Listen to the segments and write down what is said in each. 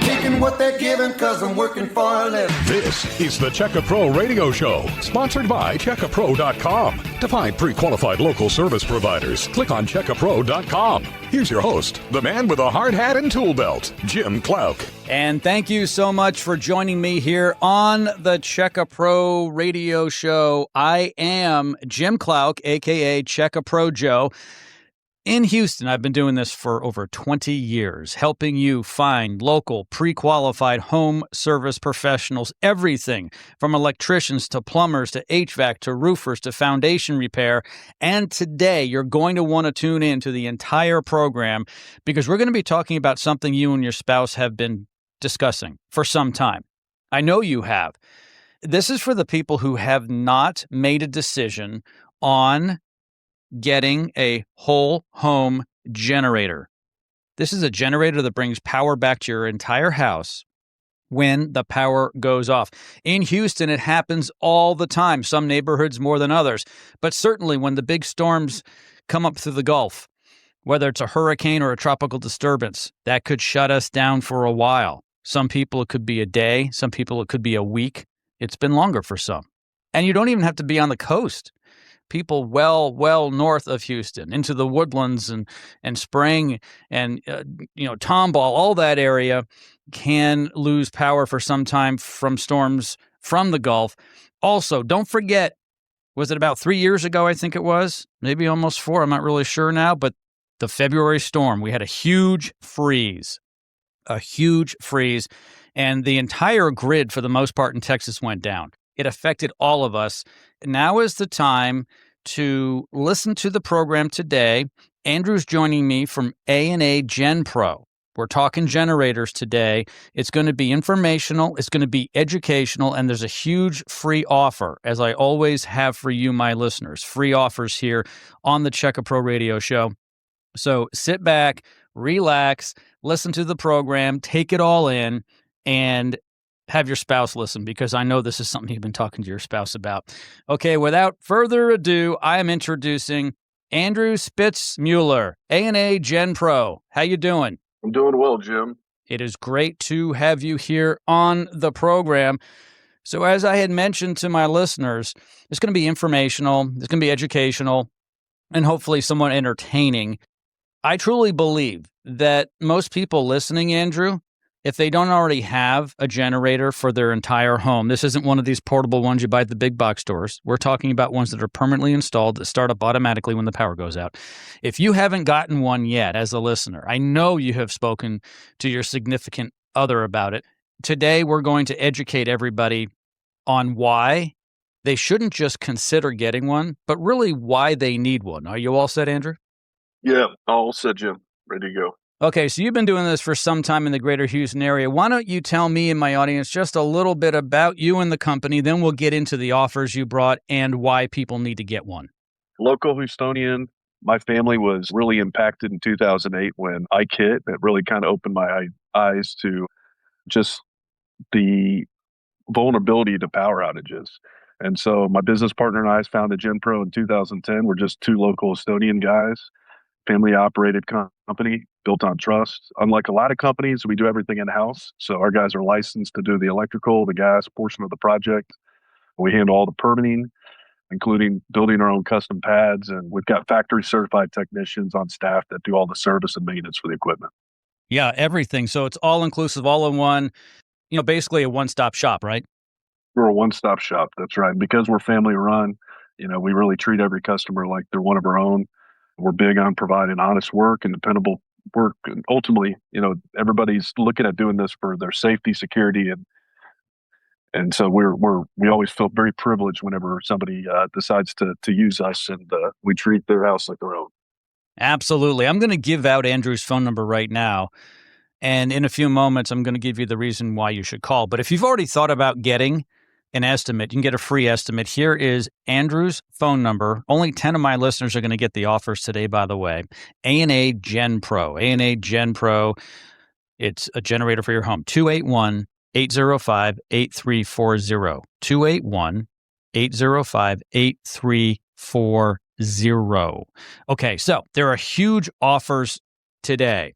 taking what they're giving because I'm working for a living. This is the Checka Pro Radio Show, sponsored by CheckaPro.com. To find pre-qualified local service providers, click on CheckaPro.com. Here's your host, the man with a hard hat and tool belt, Jim Klauck. And thank you so much for joining me here on the Checka Pro Radio Show. I am Jim Klauck, a.k.a. Checka Pro Joe. In Houston, I've been doing this for over 20 years, helping you find local, pre-qualified home service professionals, everything from electricians to plumbers to HVAC to roofers to foundation repair. And today, you're going to want to tune in to the entire program because we're going to be talking about something you and your spouse have been discussing for some time. I know you have. This is for the people who have not made a decision on getting a whole home generator. This is a generator that brings power back to your entire house when the power goes off. In Houston, it happens all the time, some neighborhoods more than others, but certainly when the big storms come up through the Gulf, whether it's a hurricane or a tropical disturbance, that could shut us down for a while. Some people, it could be a day. Some people, it could be a week. It's been longer for some. And you don't even have to be on the coast. People well north of Houston, into the Woodlands and Spring and Tomball, all that area can lose power for some time from storms from the Gulf. Also, don't forget, was it about 3 years ago, I think it was? Maybe almost 4, I'm not really sure now, but the February storm, we had a huge freeze, and the entire grid for the most part in Texas went down. It affected all of us. Now is the time to listen to the program today. Andrew's joining me from A&A GenPro. We're talking generators today. It's going to be informational. It's going to be educational. And there's a huge free offer, as I always have for you, my listeners. Free offers here on the Checka Pro Radio Show. So sit back, relax, listen to the program, take it all in, and have your spouse listen, because I know this is something you've been talking to your spouse about. Okay, without further ado, I am introducing Andrew Spitzmuller, A&A GenPro. How you doing? I'm doing well, Jim. It is great to have you here on the program. So as I had mentioned to my listeners, it's going to be informational, it's going to be educational, and hopefully somewhat entertaining. I truly believe that most people listening, Andrew, if they don't already have a generator for their entire home, this isn't one of these portable ones you buy at the big box stores. We're talking about ones that are permanently installed that start up automatically when the power goes out. If you haven't gotten one yet as a listener, I know you have spoken to your significant other about it. Today, we're going to educate everybody on why they shouldn't just consider getting one, but really why they need one. Are you all set, Andrew? Yeah, all set, Jim. Ready to go. Okay, so you've been doing this for some time in the greater Houston area. Why don't you tell me and my audience just a little bit about you and the company, then we'll get into the offers you brought and why people need to get one. Local Houstonian. My family was really impacted in 2008 when Ike hit. It really kind of opened my eyes to just the vulnerability to power outages. And so my business partner and I founded GenPro in 2010. We're just two local Estonian guys, family-operated company built on trust. Unlike a lot of companies, we do everything in-house. So our guys are licensed to do the electrical, the gas portion of the project. We handle all the permitting, including building our own custom pads. And we've got factory-certified technicians on staff that do all the service and maintenance for the equipment. Yeah, everything. So it's all-inclusive, all-in-one, basically a one-stop shop, right? We're a one-stop shop. That's right. And because we're family-run, we really treat every customer like they're one of our own. We're big on providing honest work and dependable work. And ultimately, everybody's looking at doing this for their safety, security, and so we always feel very privileged whenever somebody decides to use us, and we treat their house like their own. Absolutely. I'm going to give out Andrew's phone number right now. And in a few moments, I'm going to give you the reason why you should call. But if you've already thought about getting an estimate, you can get a free estimate. Here is Andrew's phone number. Only 10 of my listeners are going to get the offers today, by the way. A&A GenPro. A&A GenPro. It's a generator for your home. 281-805-8340. 281-805-8340. Okay, so there are huge offers today.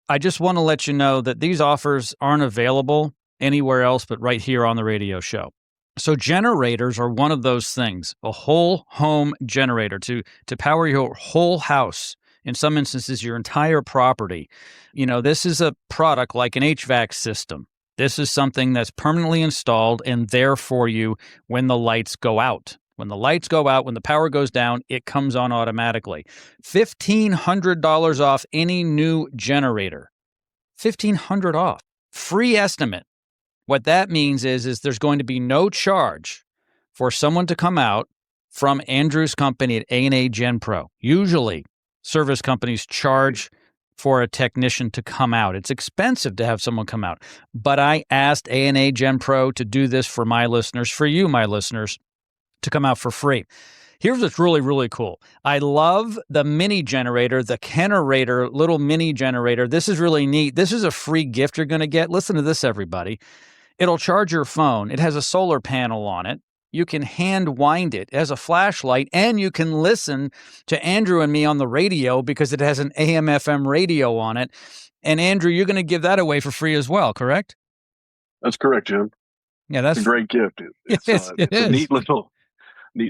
I just want to let you know that these offers aren't available anywhere else but right here on the radio show. So generators are one of those things, a whole home generator to power your whole house, in some instances your entire property. This is a product like an HVAC system. This is something that's permanently installed and there for you when the lights go out. When the lights go out, when the power goes down, it comes on automatically. $1,500 off any new generator. $1,500 off. Free estimate. What that means is there's going to be no charge for someone to come out from Andrew's company at A&A GenPro. Usually, service companies charge for a technician to come out. It's expensive to have someone come out. But I asked A&A GenPro to do this for my listeners, for you, my listeners, to come out for free. Here's what's really, really cool. I love the mini generator, the Kennerator little mini generator. This is really neat. This is a free gift you're going to get. Listen to this, everybody. It'll charge your phone. It has a solar panel on it. You can hand wind it. It has a flashlight, and you can listen to Andrew and me on the radio because it has an AM/FM radio on it. And Andrew, you're going to give that away for free as well, correct? That's correct, Jim. Yeah, that's a great gift. It's a neat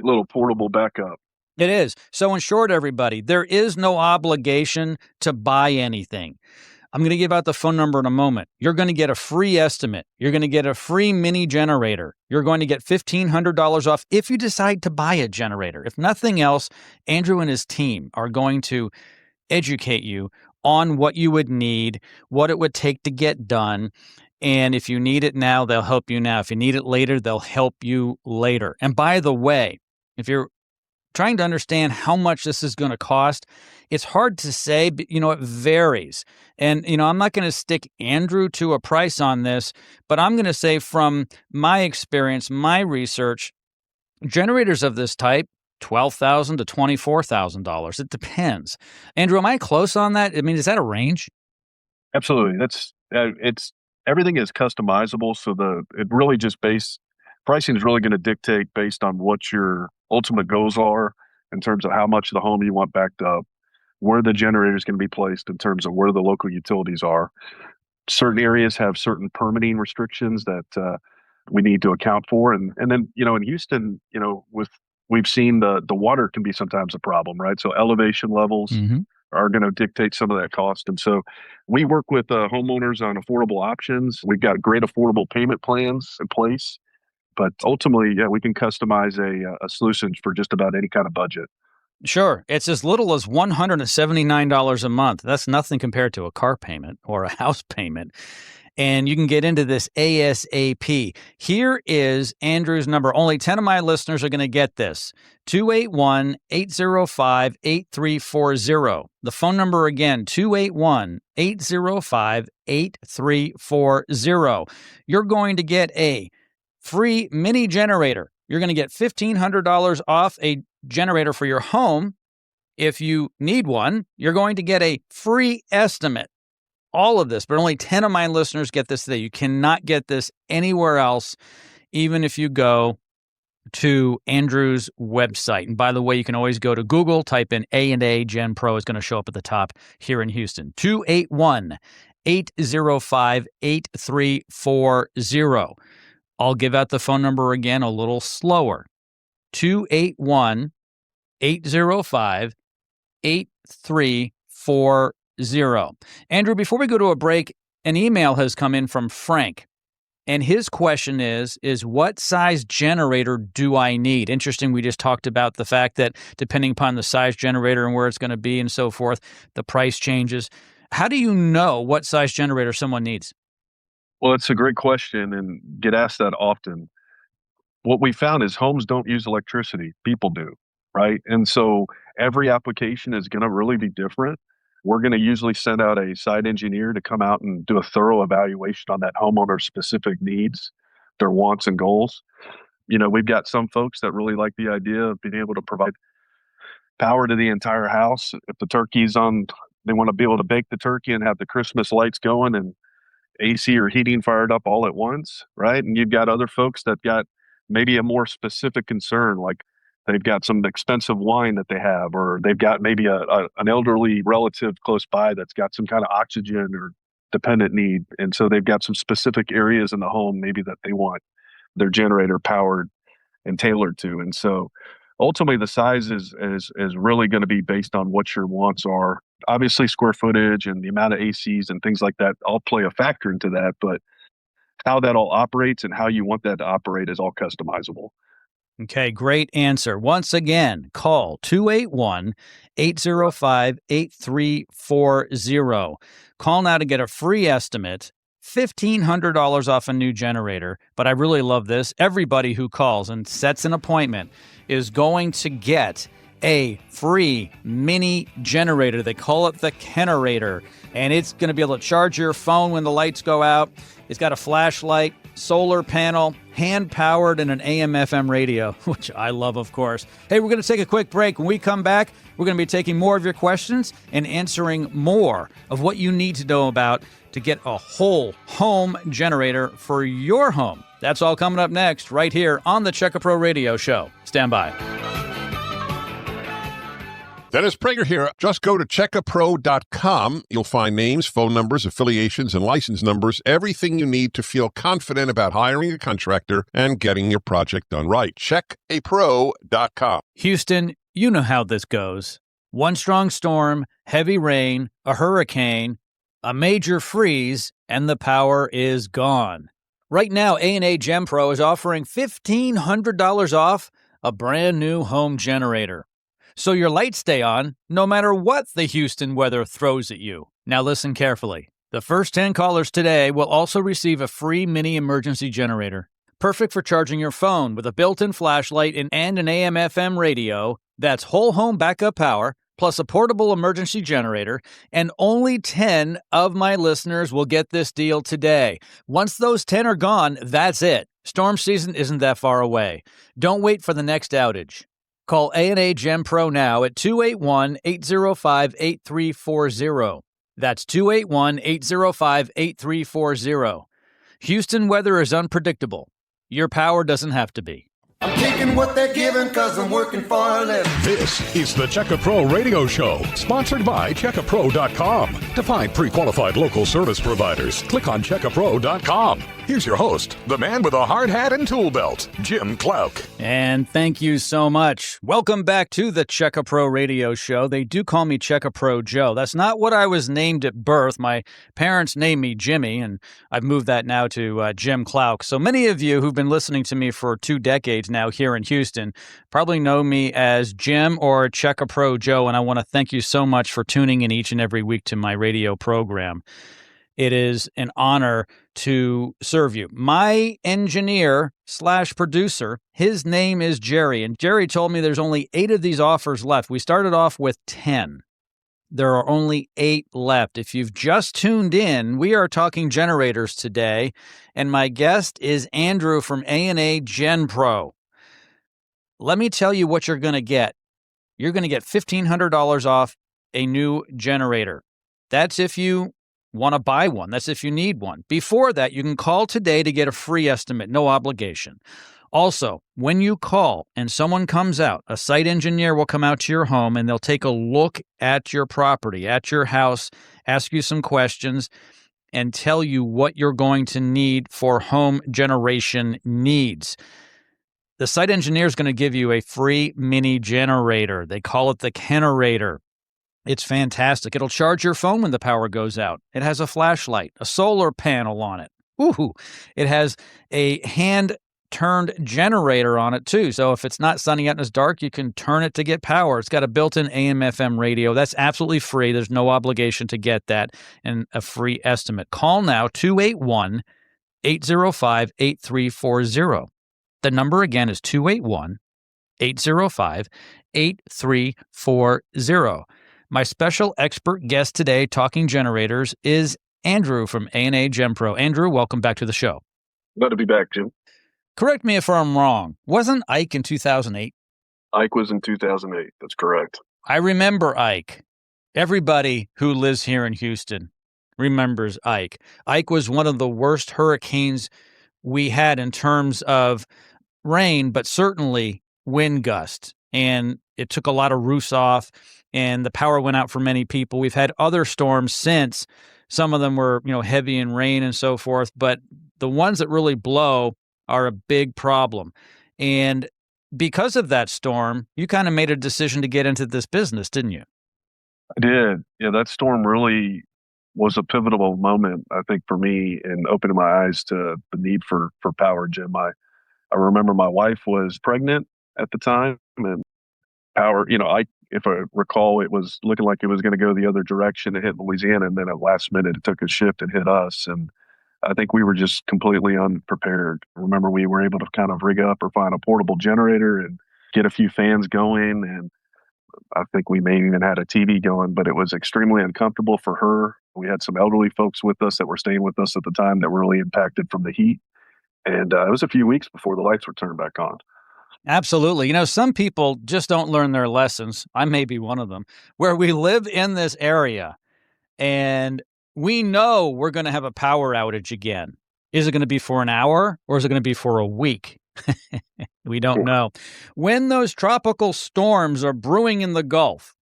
little portable backup. It is. So in short, everybody, there is no obligation to buy anything. I'm going to give out the phone number in a moment. You're going to get a free estimate. You're going to get a free mini generator. You're going to get $1,500 off if you decide to buy a generator. If nothing else, Andrew and his team are going to educate you on what you would need, what it would take to get done. And if you need it now, they'll help you now. If you need it later, they'll help you later. And by the way, if you're trying to understand how much this is going to cost, it's hard to say, but, it varies. And, I'm not going to stick Andrew to a price on this, but I'm going to say from my experience, my research, generators of this type, $12,000 to $24,000. It depends. Andrew, am I close on that? I mean, is that a range? Absolutely. It's everything is customizable. So pricing is really going to dictate based on what your ultimate goals are in terms of how much of the home you want backed up, where the generator is going to be placed in terms of where the local utilities are. Certain areas have certain permitting restrictions that we need to account for. And then, in Houston, we've seen the water can be sometimes a problem, right? So elevation levels are going to dictate some of that cost. And so we work with homeowners on affordable options. We've got great affordable payment plans in place. But ultimately, we can customize a solution for just about any kind of budget. Sure. It's as little as $179 a month. That's nothing compared to a car payment or a house payment. And you can get into this ASAP. Here is Andrew's number. Only 10 of my listeners are going to get this. 281-805-8340. The phone number again, 281-805-8340. You're going to get a free mini generator. You're going to get $1,500 off a generator for your home. If you need one, you're going to get a free estimate. All of this, but only 10 of my listeners get this today. You cannot get this anywhere else, even if you go to Andrew's website. And by the way, you can always go to Google, type in A&A GenPro. It's going to show up at the top here in Houston. 281-805-8340. I'll give out the phone number again a little slower. 281-805-8340. Andrew, before we go to a break, an email has come in from Frank. And his question is what size generator do I need? Interesting, we just talked about the fact that depending upon the size generator and where it's going to be and so forth, the price changes. How do you know what size generator someone needs? Well, it's a great question and get asked that often. What we found is homes don't use electricity. People do, right? And so every application is going to really be different. We're going to usually send out a site engineer to come out and do a thorough evaluation on that homeowner's specific needs, their wants and goals. We've got some folks that really like the idea of being able to provide power to the entire house. If the turkey's on, they want to be able to bake the turkey and have the Christmas lights going and AC or heating fired up all at once, right? And you've got other folks that got maybe a more specific concern, like they've got some expensive wine that they have, or they've got maybe an elderly relative close by that's got some kind of oxygen or dependent need. And so they've got some specific areas in the home maybe that they want their generator powered and tailored to. And so ultimately the size is really going to be based on what your wants are. Obviously square footage and the amount of ACs and things like that all play a factor into that, but how that all operates and how you want that to operate is all customizable. Okay, great answer. Once again, call 281-805-8340. Call now to get a free estimate, $1,500 off a new generator. But I really love this. Everybody who calls and sets an appointment is going to get a free mini generator. They call it the Kenerator, and it's going to be able to charge your phone when the lights go out. It's got a flashlight, solar panel, hand-powered, and an AM/FM radio, which I love, of course. Hey, we're going to take a quick break. When we come back, we're going to be taking more of your questions and answering more of what you need to know about to get a whole home generator for your home. That's all coming up next, right here on the Check A Pro Radio Show. Stand by. Dennis Prager here. Just go to checkapro.com. You'll find names, phone numbers, affiliations, and license numbers, everything you need to feel confident about hiring a contractor and getting your project done right. Checkapro.com. Houston, you know how this goes. One strong storm, heavy rain, a hurricane, a major freeze, and the power is gone. Right now, A&A GenPro is offering $1,500 off a brand new home generator, so your lights stay on no matter what the Houston weather throws at you. Now listen carefully. The first 10 callers today will also receive a free mini emergency generator, perfect for charging your phone with a built-in flashlight and an AM/FM radio. That's whole home backup power, plus a portable emergency generator, and only 10 of my listeners will get this deal today. Once those 10 are gone, that's it. Storm season isn't that far away. Don't wait for the next outage. Call A&A GenPro now at 281-805-8340. That's 281-805-8340. Houston weather is unpredictable. Your power doesn't have to be. I'm taking what they're giving because I'm working for a living. This is the Check A Pro Radio Show, sponsored by checkapro.com. To find pre-qualified local service providers, click on checkapro.com. Here's your host, the man with a hard hat and tool belt, Jim Klauck. And thank you so much. Welcome back to the Check A Pro Radio Show. They do call me Check A Pro Joe. That's not what I was named at birth. My parents named me Jimmy, and I've moved that now to Jim Klauck. So many of you who've been listening to me for 2 decades now here in Houston probably know me as Jim or Check A Pro Joe, and I want to thank you so much for tuning in each and every week to my radio program. It is an honor to serve you. My engineer/producer, his name is Jerry, and Jerry told me there's only 8 of these offers left. We started off with 10. There are only 8 left. If you've just tuned in, we are talking generators today, and my guest is Andrew from A&A GenPro. Let me tell you what you're going to get. You're going to get $1,500 off a new generator. That's if you want to buy one. That's if you need one. Before that, you can call today to get a free estimate, no obligation. Also, when you call and someone comes out, a site engineer will come out to your home and they'll take a look at your property, at your house, ask you some questions, and tell you what you're going to need for home generation needs. The site engineer is going to give you a free mini generator. They call it the Kenerator. It's fantastic. It'll charge your phone when the power goes out. It has a flashlight, a solar panel on it. Ooh, it has a hand-turned generator on it, too. So if it's not sunny out and it's dark, you can turn it to get power. It's got a built-in AM/FM radio. That's absolutely free. There's no obligation to get that and a free estimate. Call now, 281-805-8340. The number again is 281-805-8340. My special expert guest today talking generators is Andrew from A&A GenPro. Andrew, welcome back to the show. Glad to be back, Jim. Correct me if I'm wrong. Wasn't Ike in 2008? Ike was in 2008. That's correct. I remember Ike. Everybody who lives here in Houston remembers Ike. Ike was one of the worst hurricanes we had in terms of rain, but certainly wind gusts. and it took a lot of roofs off, and the power went out for many people. We've had other storms since. Some of them were, heavy in rain and so forth, but the ones that really blow are a big problem. And because of that storm, you kind of made a decision to get into this business, didn't you? I did. Yeah, that storm really was a pivotal moment, I think, for me in opening my eyes to the need for power, Jim. I remember my wife was pregnant at the time, and power, if I recall, it was looking like it was going to go the other direction and hit Louisiana, and then at last minute it took a shift and hit us. And I think we were just completely unprepared. I remember we were able to kind of rig up or find a portable generator and get a few fans going, and I think we may even had a TV going, but it was extremely uncomfortable for her. We had some elderly folks with us that were staying with us at the time that were really impacted from the heat. And it was a few weeks before the lights were turned back on. Absolutely. Some people just don't learn their lessons. I may be one of them, where we live in this area and we know we're going to have a power outage again. Is it going to be for an hour or is it going to be for a week? We don't know. When those tropical storms are brewing in the Gulf,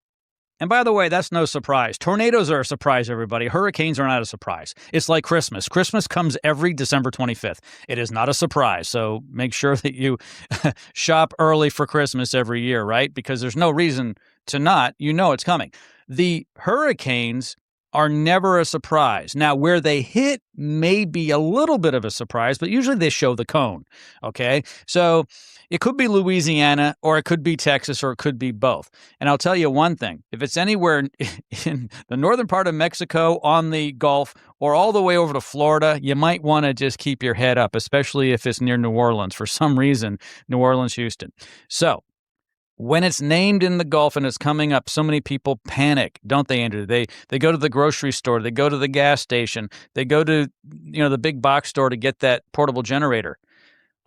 and by the way, that's no surprise. Tornadoes are a surprise, everybody. Hurricanes are not a surprise. It's like Christmas. Christmas comes every December 25th. It is not a surprise. So make sure that you shop early for Christmas every year, right? Because there's no reason to not. You know it's coming. The hurricanes are never a surprise. Now, where they hit may be a little bit of a surprise, but usually they show the cone, okay? So it could be Louisiana, or it could be Texas, or it could be both. And I'll tell you one thing. If it's anywhere in the northern part of Mexico, on the Gulf, or all the way over to Florida, you might want to just keep your head up, especially if it's near New Orleans. For some reason, New Orleans, Houston. So when it's named in the Gulf and it's coming up, so many people panic, don't they, Andrew? They go to the grocery store, they go to the gas station, they go to the big box store to get that portable generator.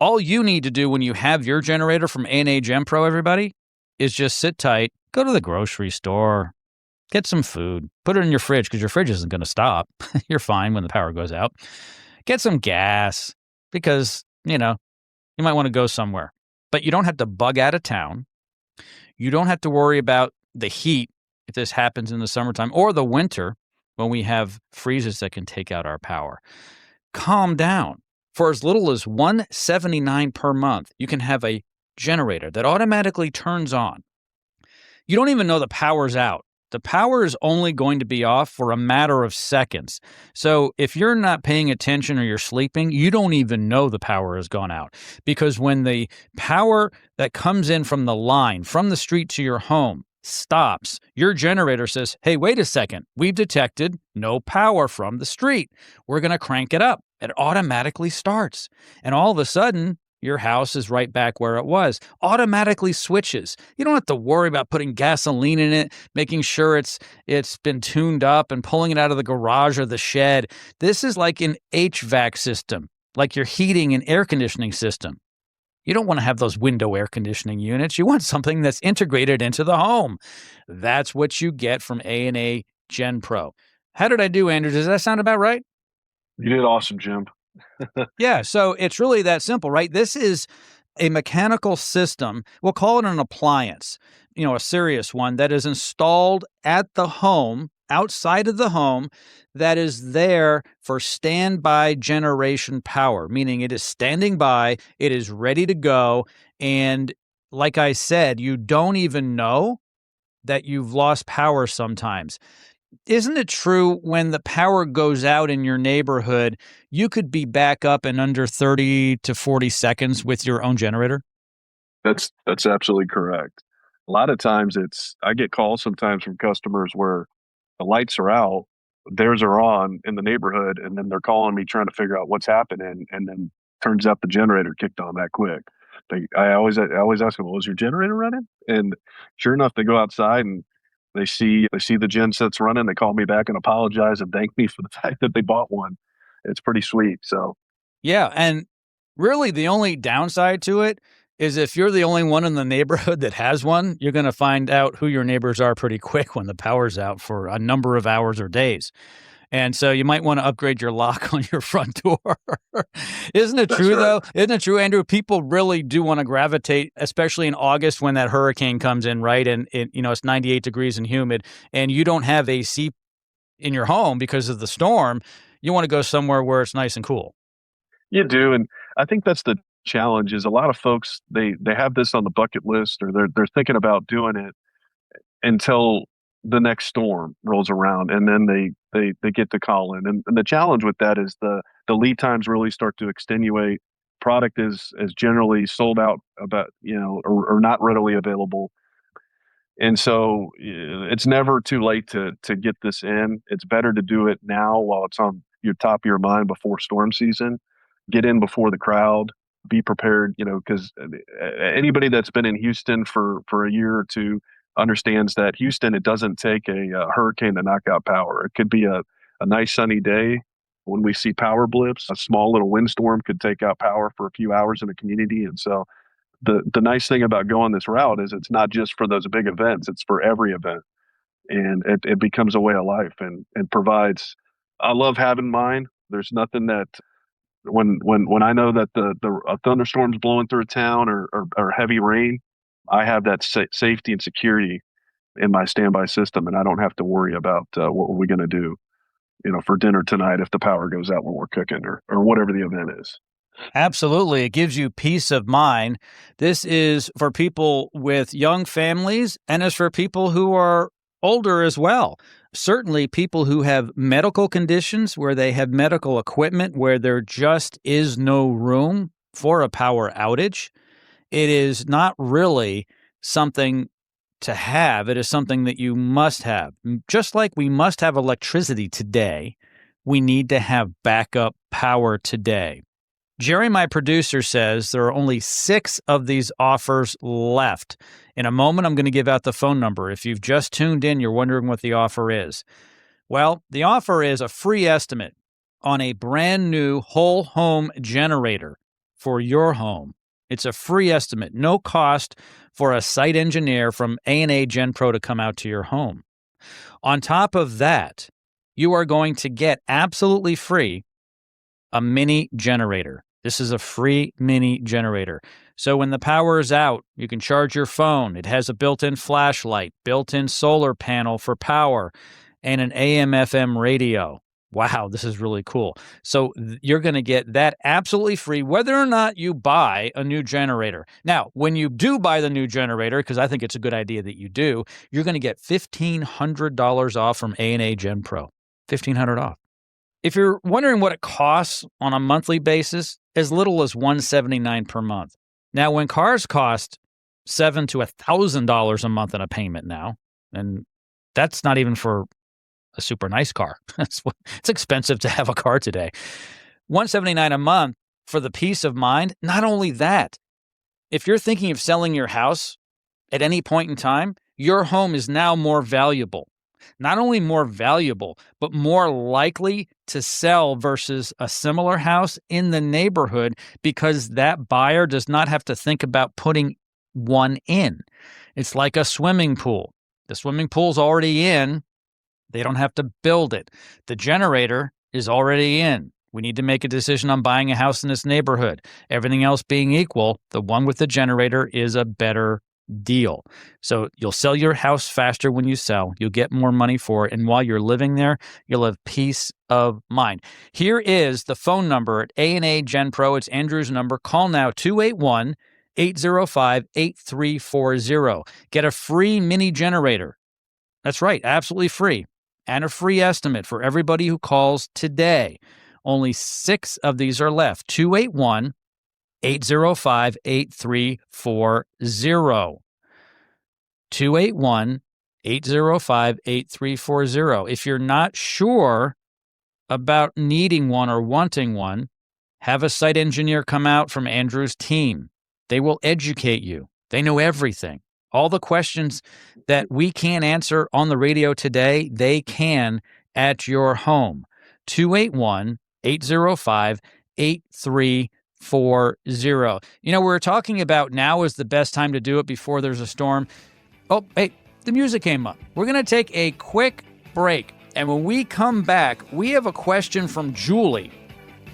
All you need to do when you have your generator from A&amp GenPro, everybody, is just sit tight, go to the grocery store, get some food, put it in your fridge because your fridge isn't going to stop. You're fine when the power goes out. Get some gas because, you might want to go somewhere. But you don't have to bug out of town. You don't have to worry about the heat if this happens in the summertime or the winter when we have freezes that can take out our power. Calm down. For as little as $179 per month, you can have a generator that automatically turns on. You don't even know the power's out. The power is only going to be off for a matter of seconds. So if you're not paying attention or you're sleeping, you don't even know the power has gone out. Because when the power that comes in from the line, from the street to your home, stops, your generator says, hey, wait a second, we've detected no power from the street. We're going to crank it up. It automatically starts. And all of a sudden, your house is right back where it was. Automatically switches. You don't have to worry about putting gasoline in it, making sure it's been tuned up and pulling it out of the garage or the shed. This is like an HVAC system, like your heating and air conditioning system. You don't want to have those window air conditioning units. You want something that's integrated into the home. That's what you get from A&amp GenPro. How did I do, Andrew? Does that sound about right? You did awesome, Jim. Yeah, so it's really that simple, right? This is a mechanical system. We'll call it an appliance, a serious one that is installed at the home, outside of the home, that is there for standby generation power, meaning it is standing by, it is ready to go. And like I said, you don't even know that you've lost power sometimes. Isn't it true when the power goes out in your neighborhood, you could be back up in under 30 to 40 seconds with your own generator? That's absolutely correct. A lot of times I get calls sometimes from customers where the lights are out, theirs are on in the neighborhood, and then they're calling me trying to figure out what's happening, and then turns out the generator kicked on that quick. I always ask them, well, is your generator running? And sure enough, they go outside and they see the gen sets running. They call me back and apologize and thank me for the fact that they bought one. It's pretty sweet. So, yeah, and really the only downside to it is if you're the only one in the neighborhood that has one, you're going to find out who your neighbors are pretty quick when the power's out for a number of hours or days. And so you might want to upgrade your lock on your front door. Isn't it true, though? Isn't it true, Andrew? People really do want to gravitate, especially in August when that hurricane comes in, right? And it's 98 degrees and humid, and you don't have AC in your home because of the storm. You want to go somewhere where it's nice and cool. You do, and I think that's the challenge. Is a lot of folks they have this on the bucket list, or they're thinking about doing it until the next storm rolls around, and then they get to call in. And the challenge with that is the lead times really start to extenuate. Product is generally sold out about, or not readily available. And so it's never too late to get this in. It's better to do it now while it's on your top of your mind before storm season. Get in before the crowd. Be prepared, because anybody that's been in Houston for a year or two understands that Houston, it doesn't take a hurricane to knock out power. It could be a nice sunny day when we see power blips. A small little windstorm could take out power for a few hours in a community. And so the nice thing about going this route is it's not just for those big events, it's for every event. And it becomes a way of life and provides. I love having mine. There's nothing that when I know that a thunderstorm's blowing through a town or heavy rain, I have that safety and security in my standby system, and I don't have to worry about what we're going to do, for dinner tonight if the power goes out when we're cooking or whatever the event is. Absolutely. It gives you peace of mind. This is for people with young families, and it's for people who are older as well. Certainly people who have medical conditions where they have medical equipment where there just is no room for a power outage. It is not really something to have. It is something that you must have. Just like we must have electricity today, we need to have backup power today. Jerry, my producer, says there are only 6 of these offers left. In a moment, I'm going to give out the phone number. If you've just tuned in, you're wondering what the offer is. Well, the offer is a free estimate on a brand new whole home generator for your home. It's a free estimate, no cost for a site engineer from A&A GenPro to come out to your home. On top of that, you are going to get absolutely free a mini generator. This is a free mini generator. So when the power is out, you can charge your phone. It has a built-in flashlight, built-in solar panel for power, and an AM/FM radio. Wow, this is really cool. So you're going to get that absolutely free, whether or not you buy a new generator. Now, when you do buy the new generator, because I think it's a good idea that you do, you're going to get $1,500 off from A&A GenPro. $1,500 off. If you're wondering what it costs on a monthly basis, as little as $179 per month. Now, when cars cost $7,000 to $1,000 a month in a payment now, and that's not even for a super nice car. It's expensive to have a car today. $179 a month for the peace of mind. Not only that, if you're thinking of selling your house at any point in time, your home is now more valuable. Not only more valuable, but more likely to sell versus a similar house in the neighborhood because that buyer does not have to think about putting one in. It's like a swimming pool. The swimming pool's already in. They don't have to build it. The generator is already in. We need to make a decision on buying a house in this neighborhood. Everything else being equal, the one with the generator is a better deal. So you'll sell your house faster when you sell. You'll get more money for it. And while you're living there, you'll have peace of mind. Here is the phone number at A&A GenPro. It's Andrew's number. Call now, 281-805-8340. Get a free mini generator. That's right, absolutely free. And a free estimate for everybody who calls today. Only 6 of these are left. 281-805-8340. 281-805-8340. If you're not sure about needing one or wanting one, have a site engineer come out from Andrew's team. They will educate you. They know everything. All the questions that we can't answer on the radio today, they can at your home. 281-805-8340. You know, we're talking about now is the best time to do it before there's a storm. Oh, hey, the music came up. We're going to take a quick break. And when we come back, we have a question from Julie.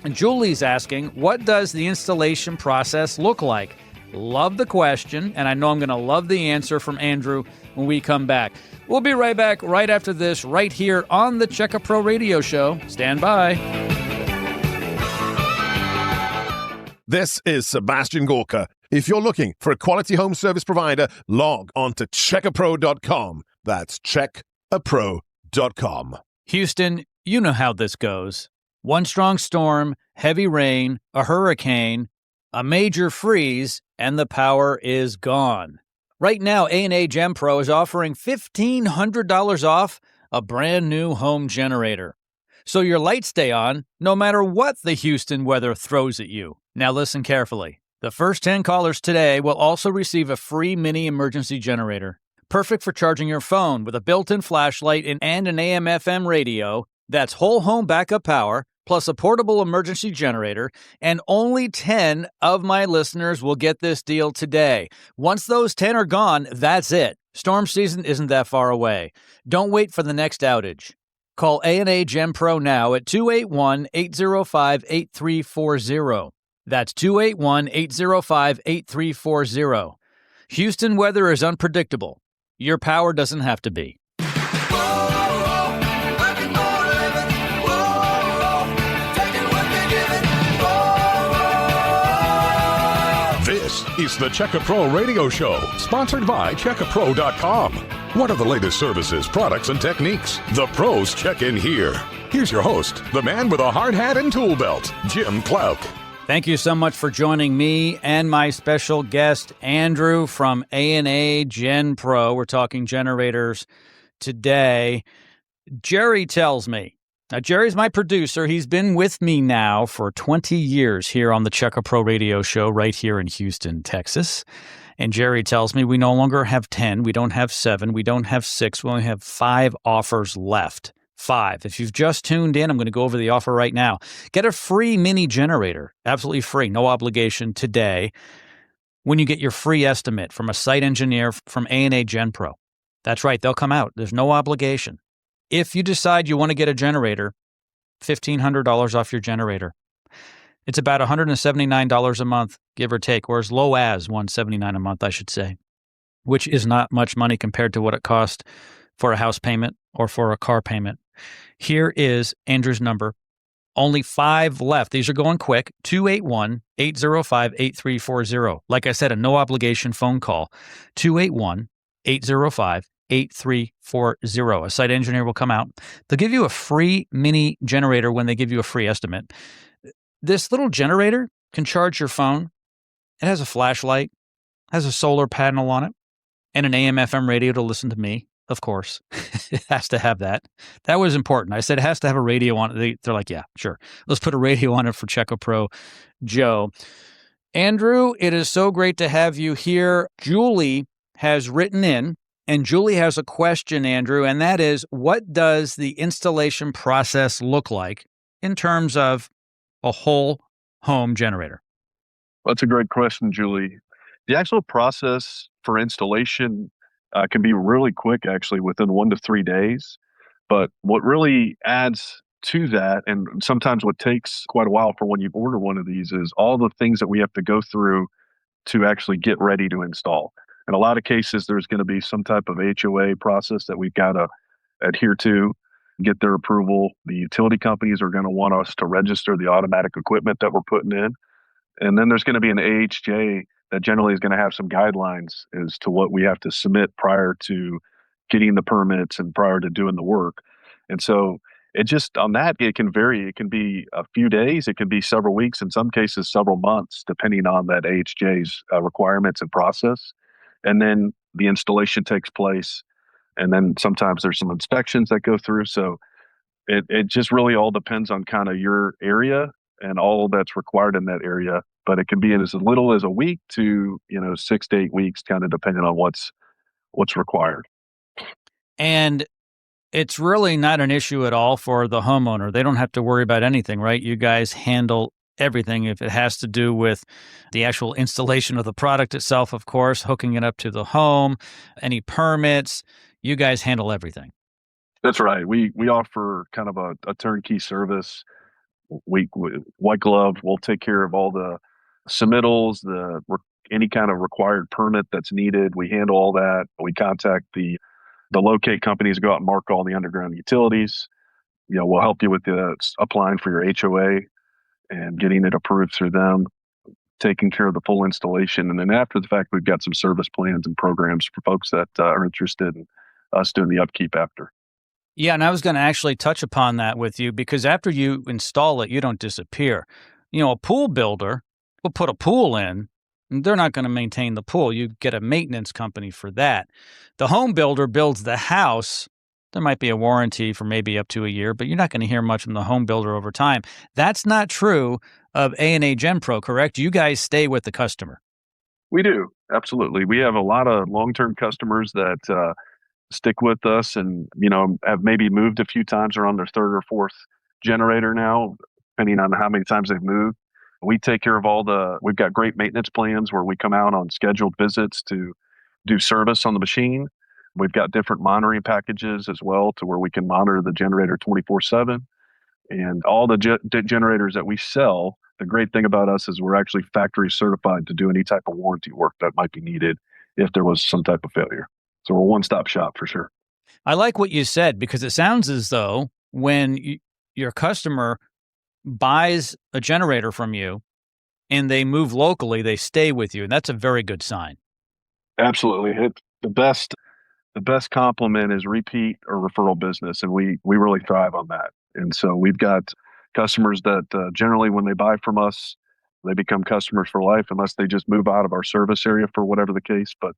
And Julie's asking, what does the installation process look like? Love the question, and I know I'm going to love the answer from Andrew when we come back. We'll be right back right after this, right here on the Check A Pro Radio Show. Stand by. This is Sebastian Gorka. If you're looking for a quality home service provider, log on to checkapro.com. That's checkapro.com. Houston, you know how this goes. One strong storm, heavy rain, a hurricane, a major freeze, and the power is gone. Right now, A&A GenPro is offering $1,500 off a brand new home generator. So your lights stay on no matter what the Houston weather throws at you. Now listen carefully. The first 10 callers today will also receive a free mini emergency generator. Perfect for charging your phone with a built-in flashlight and an AM/FM radio. That's whole home backup power, plus a portable emergency generator, and only 10 of my listeners will get this deal today. Once those 10 are gone, that's it. Storm season isn't that far away. Don't wait for the next outage. Call A&A GenPro now at 281-805-8340. That's 281-805-8340. Houston weather is unpredictable. Your power doesn't have to be. This is the Check A Pro Radio Show, sponsored by checkapro.com. What are the latest services, products, and techniques? The pros check in here. Here's your host, the man with a hard hat and tool belt, Jim Klauck. Thank you so much for joining me and my special guest, Andrew from A&A GenPro. We're talking generators today. Jerry tells me, now Jerry's my producer. He's been with me now for 20 years here on the Check A Pro Radio Show right here in Houston, Texas. And Jerry tells me we no longer have 10, we don't have 7, we don't have 6, we only have 5 offers left. 5. If you've just tuned in, I'm going to go over the offer right now. Get a free mini generator, absolutely free, no obligation today, when you get your free estimate from a site engineer from A&A GenPro. That's right, they'll come out. There's no obligation. If you decide you want to get a generator, $1,500 off your generator. It's about $179 a month, give or take, or as low as $179 a month, I should say, which is not much money compared to what it costs for a house payment or for a car payment. Here is Andrew's number. Only 5 left. These are going quick. 281-805-8340. Like I said, a no obligation phone call. 281-805-8340. A site engineer will come out. They'll give you a free mini generator when they give you a free estimate. This little generator can charge your phone. It has a flashlight, has a solar panel on it, and an AM/FM radio to listen to me. Of course, it has to have that. That was important. I said it has to have a radio on it. They're like, yeah, sure. Let's put a radio on it for Check A Pro Joe. Andrew, it is so great to have you here. Julie has written in, and Julie has a question, Andrew, and that is, what does the installation process look like in terms of a whole home generator? That's a great question, Julie. The actual process for installation can be really quick, actually, within 1 to 3 days. But what really adds to that, and sometimes what takes quite a while for when you order one of these, is all the things that we have to go through to actually get ready to install. In a lot of cases, there's going to be some type of HOA process that we've got to adhere to, get their approval. The utility companies are going to want us to register the automatic equipment that we're putting in. And then there's going to be an AHJ that generally is going to have some guidelines as to what we have to submit prior to getting the permits and prior to doing the work. And so it just, on that, it can vary. It can be a few days, it can be several weeks, in some cases several months, depending on that AHJ's requirements and process. And then the installation takes place. And then sometimes there's some inspections that go through. So it just really all depends on kind of your area and all that's required in that area. But it can be as little as a week to, 6 to 8 weeks, kind of depending on what's required. And it's really not an issue at all for the homeowner. They don't have to worry about anything, right? You guys handle everything. If it has to do with the actual installation of the product itself, of course, hooking it up to the home, any permits, you guys handle everything. That's right. We offer kind of a turnkey service. We white glove. We'll take care of all the submittals, any kind of required permit that's needed. We handle all that. We contact the locate companies, go out and mark all the underground utilities. We'll help you with applying for your HOA and getting it approved through them, taking care of the full installation. And then after the fact, we've got some service plans and programs for folks that are interested in us doing the upkeep after. Yeah, and I was going to actually touch upon that with you because after you install it, you don't disappear. A pool builder will put a pool in, and they're not going to maintain the pool. You get a maintenance company for that. The home builder builds the house. There might be a warranty for maybe up to a year, but you're not going to hear much from the home builder over time. That's not true of A&A GenPro, correct? You guys stay with the customer. We do. Absolutely. We have a lot of long-term customers that stick with us and, have maybe moved a few times or on their third or fourth generator now, depending on how many times they've moved. We take care of we've got great maintenance plans where we come out on scheduled visits to do service on the machine. We've got different monitoring packages as well to where we can monitor the generator 24/7. And all the generators that we sell, the great thing about us is we're actually factory certified to do any type of warranty work that might be needed if there was some type of failure. So we're a one-stop shop for sure. I like what you said because it sounds as though when your customer buys a generator from you and they move locally, they stay with you. And that's a very good sign. Absolutely. The best compliment is repeat or referral business. And we really thrive on that. And so we've got customers that generally when they buy from us, they become customers for life unless they just move out of our service area for whatever the case. But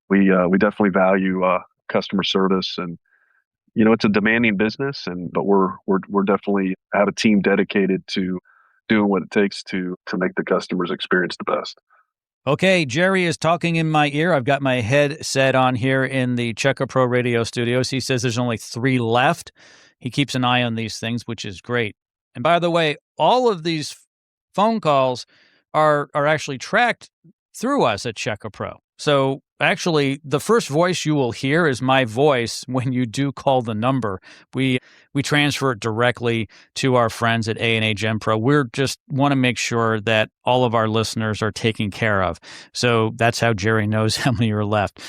we definitely value customer service, and it's a demanding business, but we're definitely have a team dedicated to doing what it takes to make the customer's experience the best. Okay, Jerry is talking in my ear. I've got my headset on here in the Checker Pro Radio studios. He says there's only 3 left. He keeps an eye on these things, which is great. And by the way, all of these phone calls are actually tracked through us at Checker Pro. So actually, the first voice you will hear is my voice when you do call the number. We transfer it directly to our friends at A&A GenPro. We just want to make sure that all of our listeners are taken care of. So that's how Jerry knows how many are left.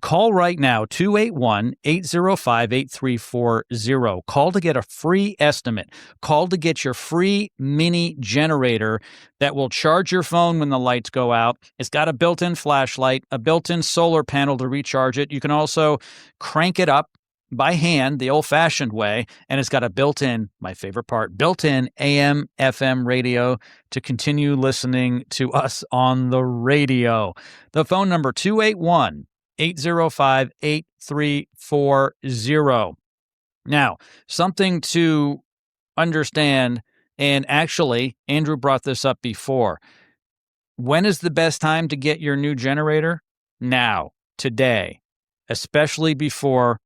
Call right now, 281-805-8340. Call to get a free estimate. Call to get your free mini generator that will charge your phone when the lights go out. It's got a built-in flashlight, a built-in solar panel to recharge it. You can also crank it up by hand, the old-fashioned way, and it's got a built-in, my favorite part, built-in AM, FM radio to continue listening to us on the radio. The phone number, 281-805-8340. Now, something to understand, and actually, Andrew brought this up before. When is the best time to get your new generator? Now, today, especially before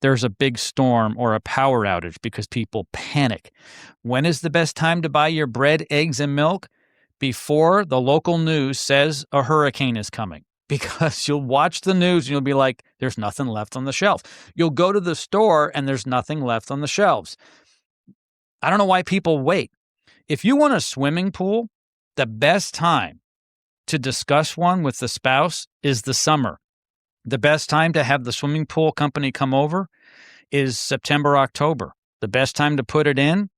there's a big storm or a power outage because people panic. When is the best time to buy your bread, eggs, and milk? Before the local news says a hurricane is coming. Because you'll watch the news and you'll be like, there's nothing left on the shelf. You'll go to the store and there's nothing left on the shelves. I don't know why people wait. If you want a swimming pool, the best time to discuss one with the spouse is the summer. The best time to have the swimming pool company come over is September, October. The best time to put it in,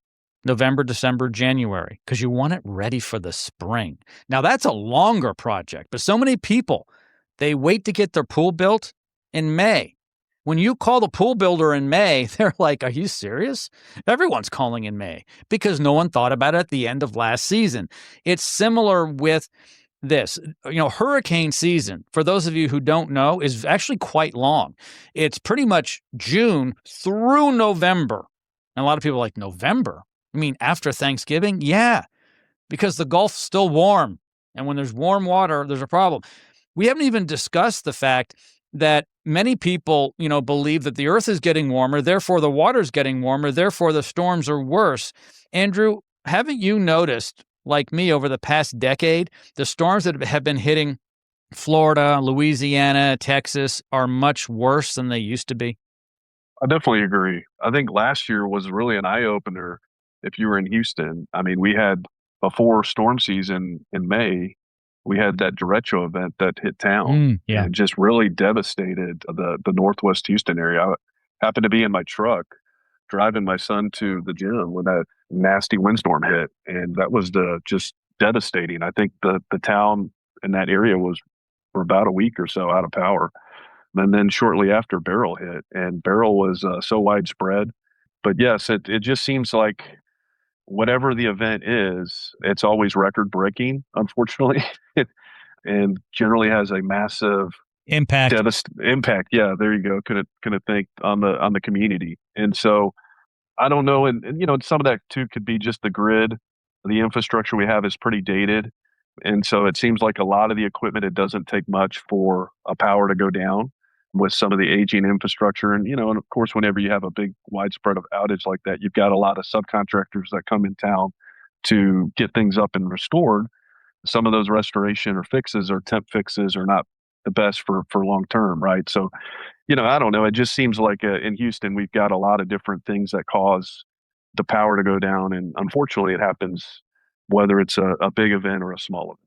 November, December, January, because you want it ready for the spring. Now, that's a longer project, but so many people, they wait to get their pool built in May. When you call the pool builder in May, they're like, are you serious? Everyone's calling in May because no one thought about it at the end of last season. It's similar with this. Hurricane season, for those of you who don't know, is actually quite long. It's pretty much June through November. And a lot of people are like, November? I mean, after Thanksgiving? Yeah, because the Gulf's still warm. And when there's warm water, there's a problem. We haven't even discussed the fact that many people, believe that the earth is getting warmer, therefore the water's getting warmer, therefore the storms are worse. Andrew, haven't you noticed, like me, over the past decade, the storms that have been hitting Florida, Louisiana, Texas are much worse than they used to be? I definitely agree. I think last year was really an eye opener if you were in Houston. I mean, we had before storm season in May, we had that derecho event that hit town Yeah. and just really devastated the Northwest Houston area. I happened to be in my truck driving my son to the gym when that nasty windstorm hit, and that was just devastating. I think the town in that area was for about a week or so out of power. And then shortly after, Beryl hit, and Beryl was so widespread. But yes, it just seems like whatever the event is, it's always record breaking, unfortunately, and generally has a massive Impact. impact. Yeah, there you go. Couldn't think on the community. And so I don't know, and some of that too could be just the grid. The infrastructure we have is pretty dated, and so it seems like a lot of the equipment, it doesn't take much for a power to go down with some of the aging infrastructure. And of course, whenever you have a big widespread of outage like that, you've got a lot of subcontractors that come in town to get things up and restored. Some of those restoration or fixes or temp fixes are not the best for long term, right? So I don't know. It just seems like in Houston, we've got a lot of different things that cause the power to go down. And unfortunately, it happens whether it's a big event or a small event.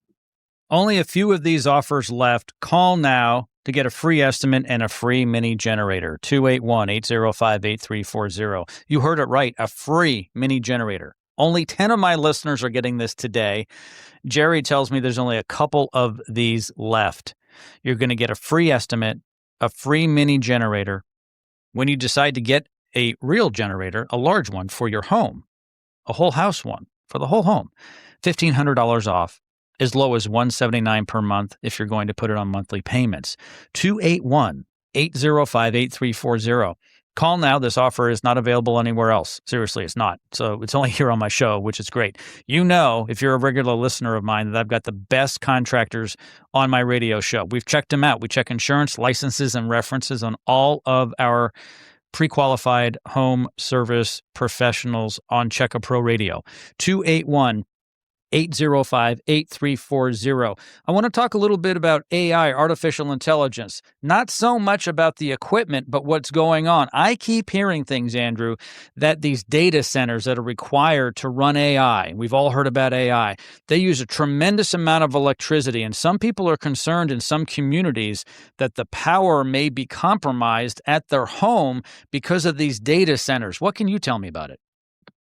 Only a few of these offers left. Call now to get a free estimate and a free mini generator. 281-805-8340. You heard it right. A free mini generator. Only 10 of my listeners are getting this today. Jerry tells me there's only a couple of these left. You're going to get a free estimate, a free mini generator. When you decide to get a real generator, a large one for your home, a whole house one for the whole home, $1,500 off, as low as $179 per month if you're going to put it on monthly payments. 281-805-8340. Call now. This offer is not available anywhere else. Seriously, it's not. So it's only here on my show, which is great. If you're a regular listener of mine, that I've got the best contractors on my radio show. We've checked them out. We check insurance, licenses, and references on all of our pre-qualified home service professionals on Checka Pro Radio. 281-805-8340. I want to talk a little bit about AI, artificial intelligence. Not so much about the equipment, but what's going on. I keep hearing things, Andrew, that these data centers that are required to run AI, we've all heard about AI, they use a tremendous amount of electricity, and some people are concerned in some communities that the power may be compromised at their home because of these data centers. What can you tell me about it?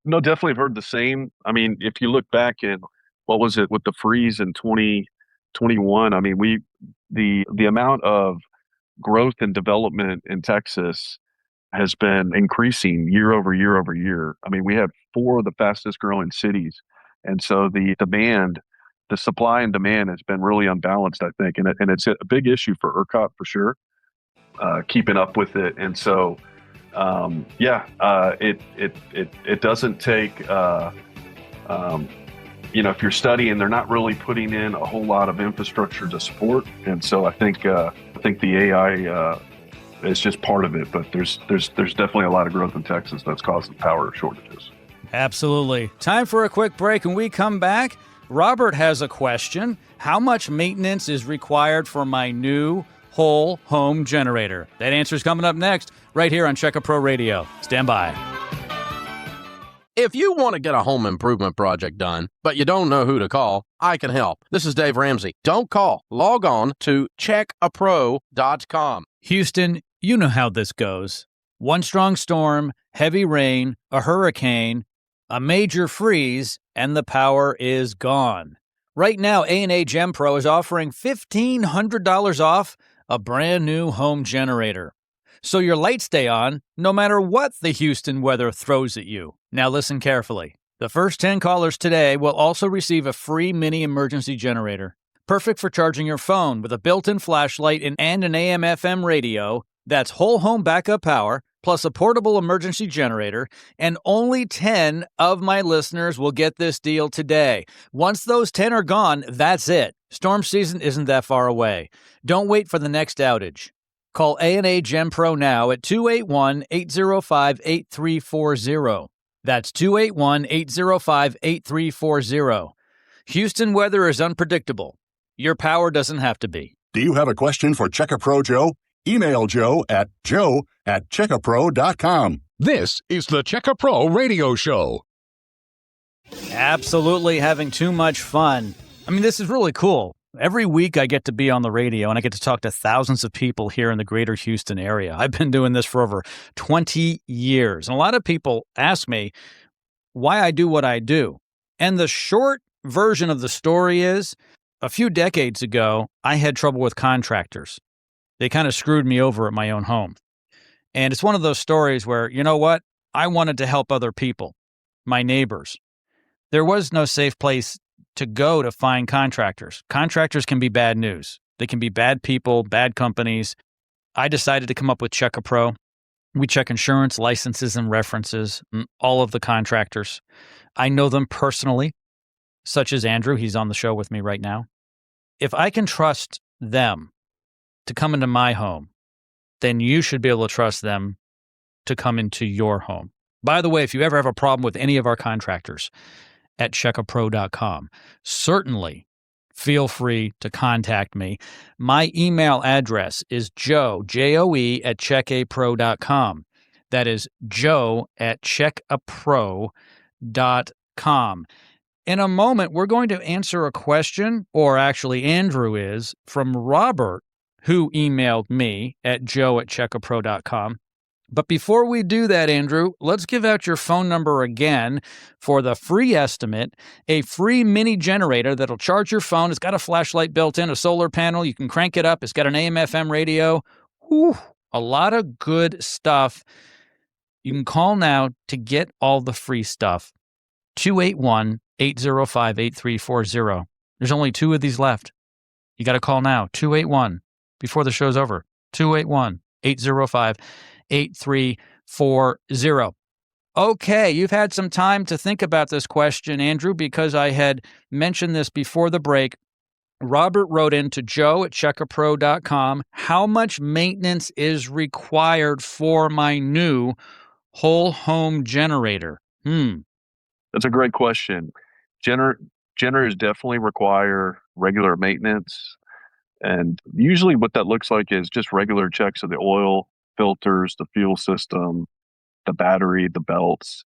No, definitely have heard the same. I mean, if you look back in what was it with the freeze in 2021, I mean, the amount of growth and development in Texas has been increasing year over year over year. I mean, we have 4 of the fastest growing cities. And so the supply and demand has been really unbalanced, I think. And it's a big issue for ERCOT for sure, keeping up with it. And so it doesn't take, if you're studying, they're not really putting in a whole lot of infrastructure to support. And so I think the AI is just part of it, but there's definitely a lot of growth in Texas that's causing power shortages. Absolutely. Time for a quick break. When we come back, Robert has a question. How much maintenance is required for my new whole home generator? That answer is coming up next, right here on Checka Pro Radio. Stand by. If you want to get a home improvement project done, but you don't know who to call, I can help. This is Dave Ramsey. Don't call. Log on to checkapro.com. Houston, you know how this goes. One strong storm, heavy rain, a hurricane, a major freeze, and the power is gone. Right now, A&A GenPro is offering $1,500 off a brand new home generator, so your lights stay on no matter what the Houston weather throws at you. Now listen carefully. The first 10 callers today will also receive a free mini emergency generator, perfect for charging your phone with a built-in flashlight and an AM/FM radio. That's whole home backup power, plus a portable emergency generator, and only 10 of my listeners will get this deal today. Once those 10 are gone, that's it. Storm season isn't that far away. Don't wait for the next outage. Call A&A GenPro now at 281-805-8340. That's 281-805-8340. Houston weather is unpredictable. Your power doesn't have to be. Do you have a question for Checka Pro Joe? Email Joe at checkapro.com. This is the Checka Pro Radio Show. Absolutely having too much fun. I mean, this is really cool. Every week I get to be on the radio and I get to talk to thousands of people here in the greater Houston area. I've been doing this for over 20 years. And a lot of people ask me why I do what I do. And the short version of the story is, a few decades ago, I had trouble with contractors. They kind of screwed me over at my own home. And it's one of those stories where, you know what? I wanted to help other people, my neighbors. There was no safe place to go to find contractors. Contractors can be bad news. They can be bad people, bad companies. I decided to come up with Checka Pro. We check insurance, licenses, and references, and all of the contractors. I know them personally, such as Andrew. He's on the show with me right now. If I can trust them to come into my home, then you should be able to trust them to come into your home. By the way, if you ever have a problem with any of our contractors at checkapro.com, certainly feel free to contact me. My email address is Joe, at checkapro.com. That is Joe at checkapro.com. In a moment, we're going to answer a question, or actually Andrew is, from Robert, who emailed me at joe at checkapro.com. But before we do that, Andrew, let's give out your phone number again for the free estimate, a free mini generator that'll charge your phone. It's got a flashlight built in, a solar panel. You can crank it up. It's got an AM/FM radio. Whew, a lot of good stuff. You can call now to get all the free stuff. 281-805-8340. There's only 2 of these left. You got to call now. 281 before the show's over. 281-805-8340. Okay, you've had some time to think about this question, Andrew, because I had mentioned this before the break. Robert wrote in to Joe at checkapro.com, how much maintenance is required for my new whole home generator? That's a great question. Generators definitely require regular maintenance. And usually what that looks like is just regular checks of the oil, filters, the fuel system, the battery, the belts.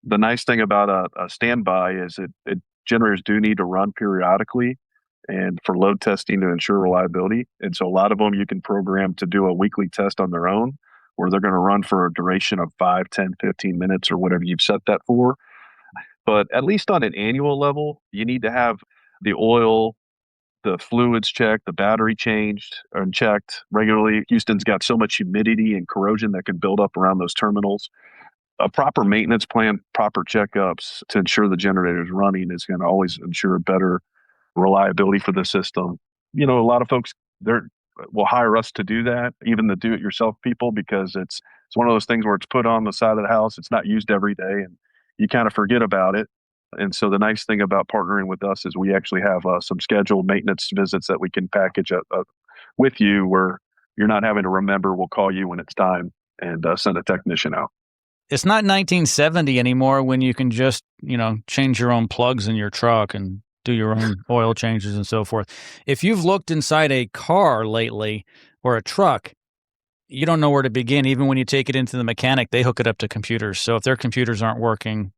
The nice thing about a standby is generators do need to run periodically and for load testing to ensure reliability. And so a lot of them you can program to do a weekly test on their own, where they're going to run for a duration of 5, 10, 15 minutes or whatever you've set that for. But at least on an annual level, you need to have the oil, the fluids checked, the battery changed and checked regularly. Houston's got so much humidity and corrosion that can build up around those terminals. A proper maintenance plan, proper checkups to ensure the generator is running is going to always ensure better reliability for the system. You know, a lot of folks will hire us to do that, even the do-it-yourself people, because it's one of those things where it's put on the side of the house. It's not used every day, and you kind of forget about it. And so the nice thing about partnering with us is we actually have some scheduled maintenance visits that we can package with you, where you're not having to remember. We'll call you when it's time and send a technician out. It's not 1970 anymore when you can just, change your own plugs in your truck and do your own oil changes and so forth. If you've looked inside a car lately or a truck, you don't know where to begin. Even when you take it into the mechanic, they hook it up to computers. So if their computers aren't working,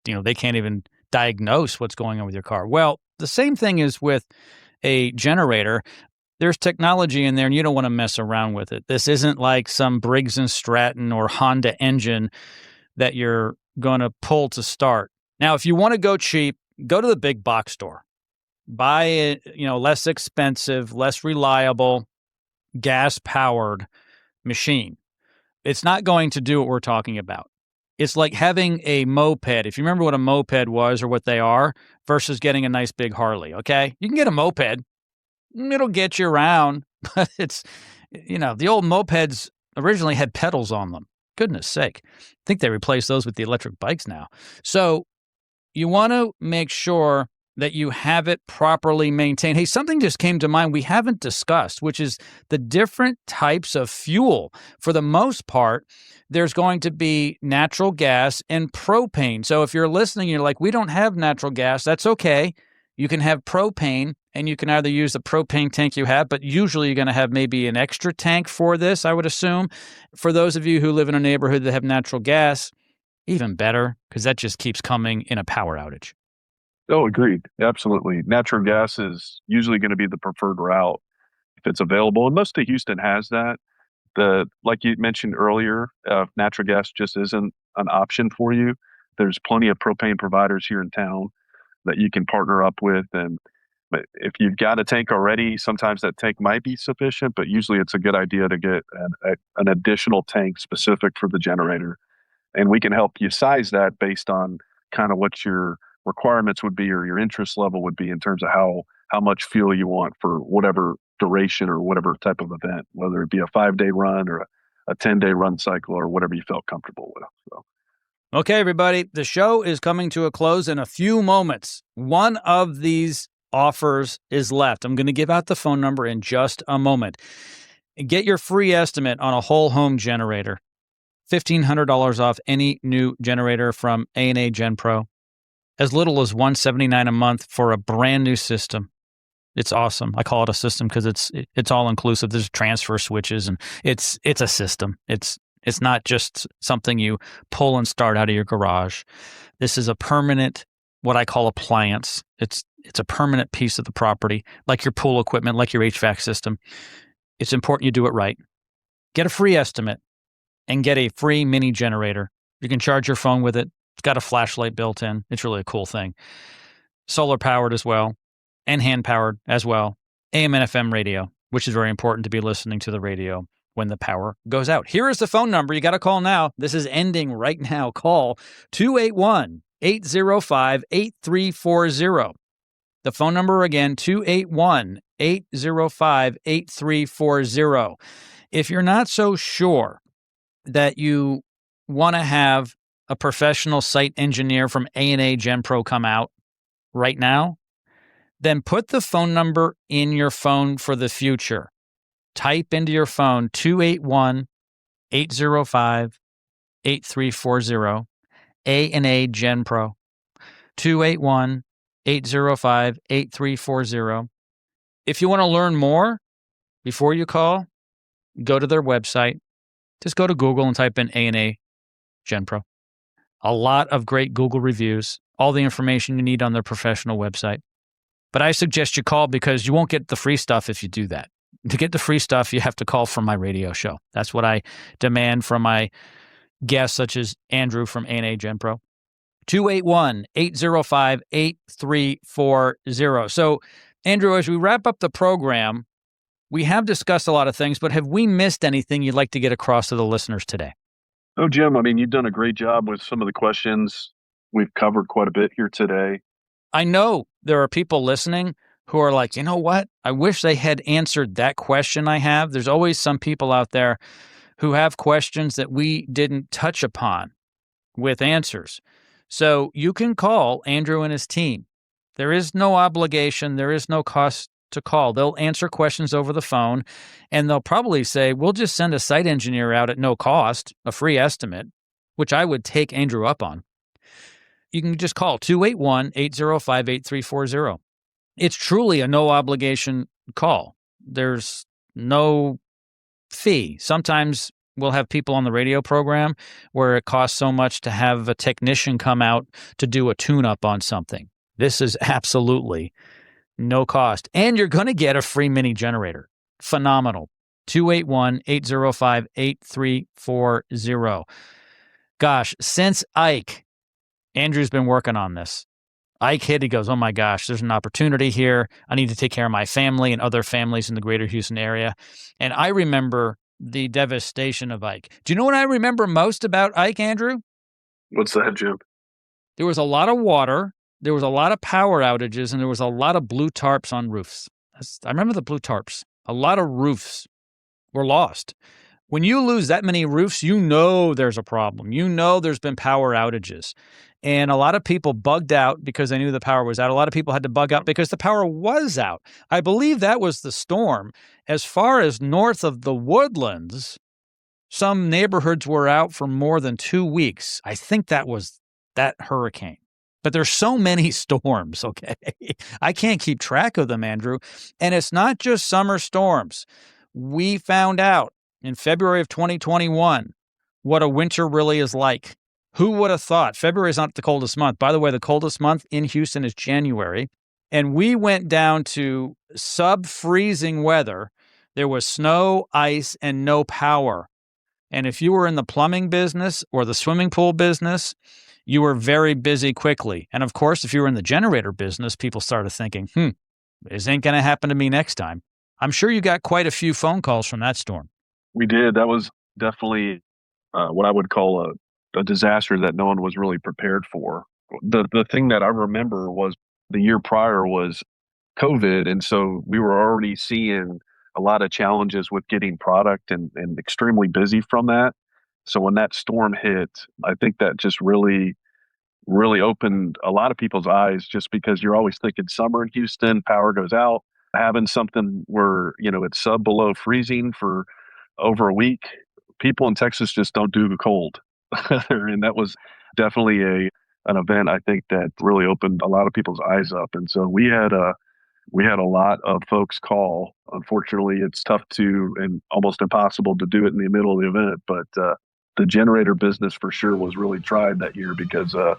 they can't even diagnose what's going on with your car. Well, the same thing is with a generator. There's technology in there and you don't want to mess around with it. This isn't like some Briggs & Stratton or Honda engine that you're going to pull to start. Now, if you want to go cheap, go to the big box store. Buy a, less expensive, less reliable, gas-powered machine. It's not going to do what we're talking about. It's like having a moped. If you remember what a moped was or what they are, versus getting a nice big Harley, okay? You can get a moped. It'll get you around, but it's, the old mopeds originally had pedals on them. Goodness sake. I think they replaced those with the electric bikes now. So you want to make sure that you have it properly maintained. Hey, something just came to mind we haven't discussed, which is the different types of fuel. For the most part, there's going to be natural gas and propane. So if you're listening, you're like, we don't have natural gas. That's okay. You can have propane and you can either use the propane tank you have, but usually you're going to have maybe an extra tank for this, I would assume. For those of you who live in a neighborhood that have natural gas, even better, because that just keeps coming in a power outage. Oh, agreed. Absolutely. Natural gas is usually going to be the preferred route if it's available. And most of Houston has that. Like you mentioned earlier, natural gas just isn't an option for you. There's plenty of propane providers here in town that you can partner up with. But if you've got a tank already, sometimes that tank might be sufficient, but usually it's a good idea to get an additional tank specific for the generator. And we can help you size that based on kind of what your requirements would be or your interest level would be in terms of how much fuel you want for whatever duration or whatever type of event, whether it be a 5-day run or a 10-day run cycle or whatever you felt comfortable with. So. Okay, everybody, the show is coming to a close in a few moments. One of these offers is left. I'm going to give out the phone number in just a moment. Get your free estimate on a whole home generator. $1,500 off any new generator from A&A GenPro. As little as $179 a month for a brand new system. It's awesome. I call it a system because it's all inclusive. There's transfer switches and it's a system. It's not just something you pull and start out of your garage. This is a permanent, what I call appliance. It's a permanent piece of the property, like your pool equipment, like your HVAC system. It's important you do it right. Get a free estimate and get a free mini generator. You can charge your phone with it. It's got a flashlight built in. It's really a cool thing. Solar powered as well, and hand powered as well. AM and FM radio, which is very important to be listening to the radio when the power goes out. Here is the phone number. You got to call now. This is ending right now. Call 281-805-8340. The phone number again, 281-805-8340. If you're not so sure that you want to have a professional site engineer from A&A GenPro come out right now, then put the phone number in your phone for the future. Type into your phone 281-805-8340, A&A GenPro, 281-805-8340. If you want to learn more before you call, go to their website. Just go to Google and type in A&A GenPro. A lot of great Google reviews, all the information you need on their professional website. But I suggest you call because you won't get the free stuff if you do that. To get the free stuff, you have to call from my radio show. That's what I demand from my guests, such as Andrew from A&A GenPro. 281-805-8340. So, Andrew, as we wrap up the program, we have discussed a lot of things, but have we missed anything you'd like to get across to the listeners today? Oh, Jim, I mean, you've done a great job with some of the questions. We've covered quite a bit here today. I know there are people listening who are like, you know what? I wish they had answered that question I have. There's always some people out there who have questions that we didn't touch upon with answers. So you can call Andrew and his team. There is no obligation. There is no cost to call. They'll answer questions over the phone, and they'll probably say, we'll just send a site engineer out at no cost, a free estimate, which I would take Andrew up on. You can just call 281-805-8340. It's truly a no obligation call. There's no fee. Sometimes we'll have people on the radio program where it costs so much to have a technician come out to do a tune-up on something. This is absolutely no cost. And you're going to get a free mini generator. Phenomenal. 281-805-8340. Gosh, since Ike, Andrew's been working on this. Ike hit, he goes, oh my gosh, there's an opportunity here. I need to take care of my family and other families in the greater Houston area. And I remember the devastation of Ike. Do you know what I remember most about Ike, Andrew? What's that, Jim? There was a lot of water. There was a lot of power outages, and there was a lot of blue tarps on roofs. I remember the blue tarps. A lot of roofs were lost. When you lose that many roofs, you know there's a problem. You know there's been power outages. And a lot of people bugged out because they knew the power was out. A lot of people had to bug out because the power was out. I believe that was the storm. As far as north of the Woodlands, some neighborhoods were out for more than 2 weeks. I think that was that hurricane. But there's so many storms, okay? I can't keep track of them, Andrew. And it's not just summer storms. We found out in February of 2021 what a winter really is like. Who would have thought? February is not the coldest month. By the way, the coldest month in Houston is January. And we went down to sub-freezing weather. There was snow, ice, and no power. And if you were in the plumbing business or the swimming pool business, you were very busy quickly. And of course, if you were in the generator business, people started thinking, this ain't going to happen to me next time. I'm sure you got quite a few phone calls from that storm. We did. That was definitely what I would call a disaster that no one was really prepared for. The thing that I remember was the year prior was COVID. And so we were already seeing a lot of challenges with getting product and extremely busy from that. So when that storm hit, I think that just really opened a lot of people's eyes, just because you're always thinking summer in Houston, power goes out. Having something where, it's below freezing for over a week, people in Texas just don't do the cold. And that was definitely an event, I think, that really opened a lot of people's eyes up. And so we had a lot of folks call. Unfortunately, it's tough and almost impossible to do it in the middle of the event. But the generator business for sure was really tried that year because the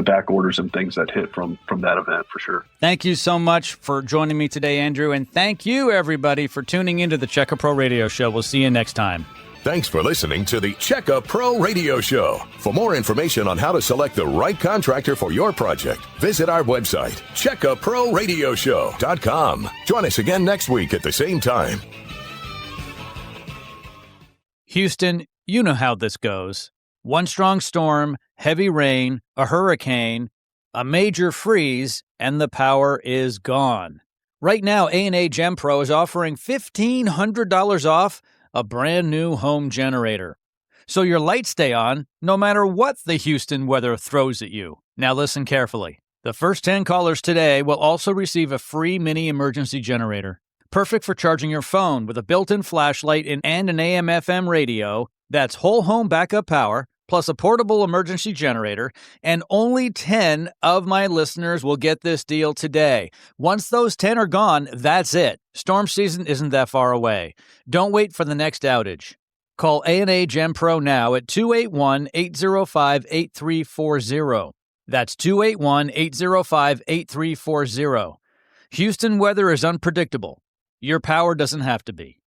back orders and things that hit from that event for sure. Thank you so much for joining me today, Andrew. And thank you, everybody, for tuning into the Check A Pro Radio Show. We'll see you next time. Thanks for listening to the Check A Pro Radio Show. For more information on how to select the right contractor for your project, visit our website, checkaproradioshow.com. Join us again next week at the same time. Houston, you know how this goes. One strong storm, heavy rain, a hurricane, a major freeze, and the power is gone. Right now, A&A GenPro is offering $1,500 off a brand new home generator. So your lights stay on no matter what the Houston weather throws at you. Now listen carefully. The first 10 callers today will also receive a free mini emergency generator. Perfect for charging your phone with a built-in flashlight and an AM/FM radio. That's whole home backup power, plus a portable emergency generator, and only 10 of my listeners will get this deal today. Once those 10 are gone, that's it. Storm season isn't that far away. Don't wait for the next outage. Call A&A GenPro now at 281-805-8340. That's 281-805-8340. Houston weather is unpredictable. Your power doesn't have to be.